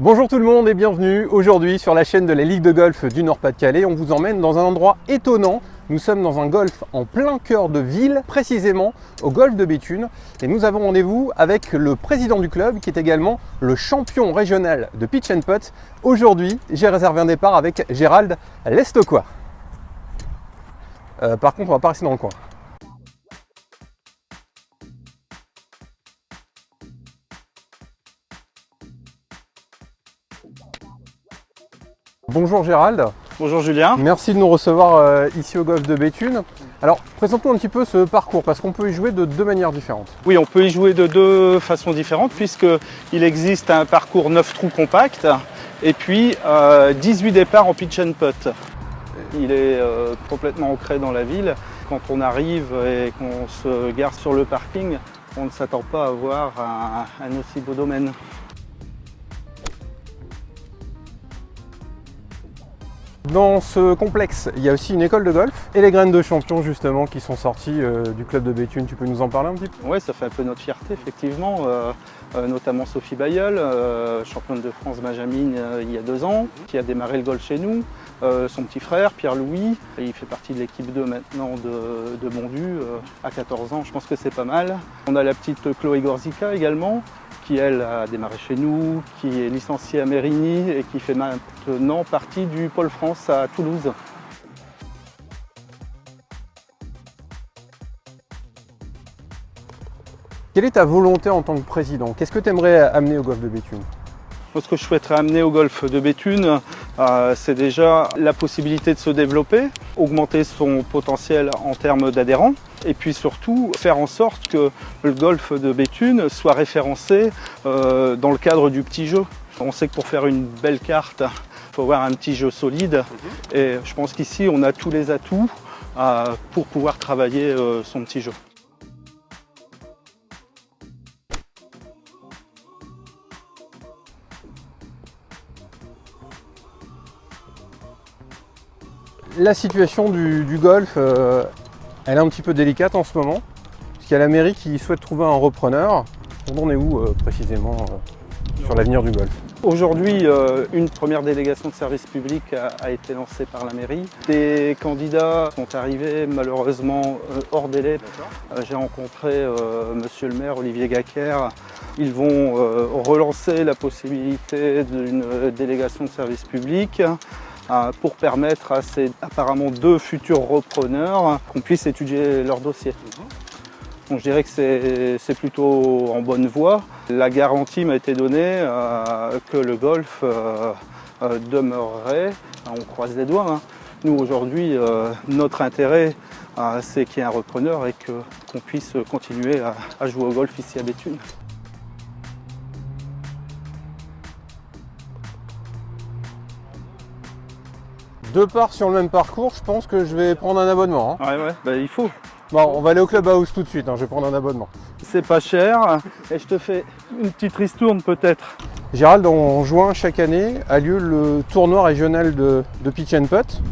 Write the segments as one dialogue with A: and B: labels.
A: Bonjour tout le monde et bienvenue aujourd'hui sur la chaîne de la Ligue de golf du Nord-Pas-de-Calais. On vous emmène dans un endroit étonnant. Nous sommes dans un golf en plein cœur de ville, précisément au golf de Béthune. Et nous avons rendez-vous avec le président du club qui est également le champion régional de pitch and putt. Aujourd'hui, j'ai réservé un départ avec Gérald Lestoquois. Par contre, on va pas rester dans le coin. Bonjour Gérald.
B: Bonjour Julien.
A: Merci de nous recevoir ici au golf de Béthune. Alors, présente-nous un petit peu ce parcours, parce qu'on peut y jouer de deux manières différentes.
B: Oui, on peut y jouer de deux façons différentes, puisqu'il existe un parcours 9 trous compact et puis 18 départs en pitch and putt. Il est complètement ancré dans la ville. Quand on arrive et qu'on se gare sur le parking, on ne s'attend pas à voir un aussi beau domaine.
A: Dans ce complexe, il y a aussi une école de golf et les graines de champion justement qui sont sorties du club de Béthune. Tu peux nous en parler un petit peu?
B: Oui, ça fait un peu notre fierté effectivement, notamment Sophie Bayeul, championne de France Benjamin il y a 2 ans, qui a démarré le golf chez nous. Son petit frère Pierre-Louis, il fait partie de l'équipe 2 maintenant de Bondu, à 14 ans, je pense que c'est pas mal. On a la petite Chloé Gorzica également, qui elle a démarré chez nous, qui est licenciée à Mérigny et qui fait maintenant partie du Pôle France à Toulouse.
A: Quelle est ta volonté en tant que président? Qu'est-ce que tu aimerais amener au golf de Béthune?
B: Ce que je souhaiterais amener au golf de Béthune, c'est déjà la possibilité de se développer, augmenter son potentiel en termes d'adhérents et puis surtout faire en sorte que le golf de Béthune soit référencé dans le cadre du petit jeu. On sait que pour faire une belle carte, il faut avoir un petit jeu solide et je pense qu'ici on a tous les atouts pour pouvoir travailler son petit jeu.
A: La situation du golf, elle est un petit peu délicate en ce moment, puisqu'il y a la mairie qui souhaite trouver un repreneur. On en est où précisément sur l'avenir du golf?
B: Aujourd'hui, une première délégation de service public a été lancée par la mairie. Des candidats sont arrivés malheureusement hors délai. J'ai rencontré monsieur le maire Olivier Gaquer. Ils vont relancer la possibilité d'une délégation de service public pour permettre à ces apparemment 2 futurs repreneurs qu'on puisse étudier leur dossier. Donc je dirais que c'est plutôt en bonne voie. La garantie m'a été donnée que le golf demeurerait, on croise les doigts. Hein. Nous aujourd'hui, notre intérêt c'est qu'il y ait un repreneur et qu'on puisse continuer à jouer au golf ici à Béthune.
A: Deux parts sur le même parcours, je pense que je vais prendre un abonnement. Hein.
B: Ouais, bah, il faut.
A: Bon, on va aller au clubhouse tout de suite, hein, je vais prendre un abonnement.
B: C'est pas cher et je te fais une petite ristourne peut-être.
A: Gérald, en juin chaque année a lieu le tournoi régional de pitch and putt.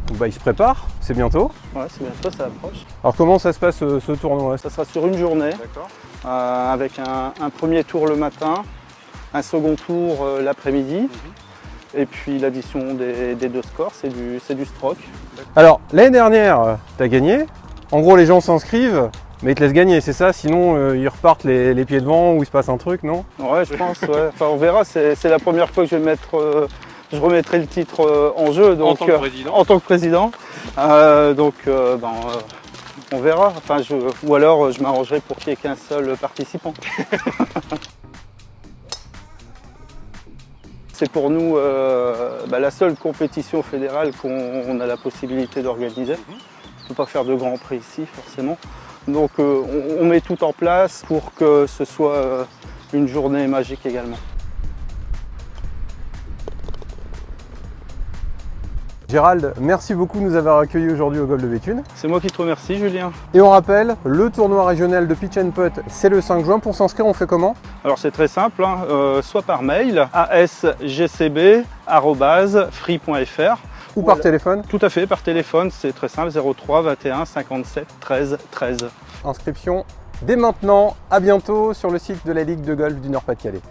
A: Donc, il se prépare, c'est bientôt.
B: Ouais, c'est bientôt, ça approche.
A: Alors comment ça se passe ce tournoi?
B: Ça sera sur une journée, avec un premier tour le matin, un second tour l'après-midi. Et puis l'addition des 2 scores, c'est du stroke.
A: Alors, l'année dernière, tu as gagné. En gros, les gens s'inscrivent, mais ils te laissent gagner, c'est ça? Sinon, ils repartent les pieds devant ou il se passe un truc, non?
B: Ouais, je pense, ouais. Enfin, on verra, c'est la première fois que je remettrai le titre en jeu. Donc, en tant que président. On verra. Enfin, ou alors, je m'arrangerai pour qu'il n'y ait qu'un seul participant. C'est pour nous la seule compétition fédérale qu'on a la possibilité d'organiser. On ne peut pas faire de grands prix ici forcément. Donc on met tout en place pour que ce soit une journée magique également.
A: Gérald, merci beaucoup de nous avoir accueillis aujourd'hui au golf de Béthune.
B: C'est moi qui te remercie, Julien.
A: Et on rappelle, le tournoi régional de pitch and putt, c'est le 5 juin. Pour s'inscrire, on fait comment?
B: Alors c'est très simple, hein, soit par mail, asgcb@free.fr.
A: Ou par téléphone?
B: Tout à fait, par téléphone, c'est très simple, 03 21 57 13 13.
A: Inscription dès maintenant. À bientôt sur le site de la Ligue de golf du Nord-Pas-de-Calais.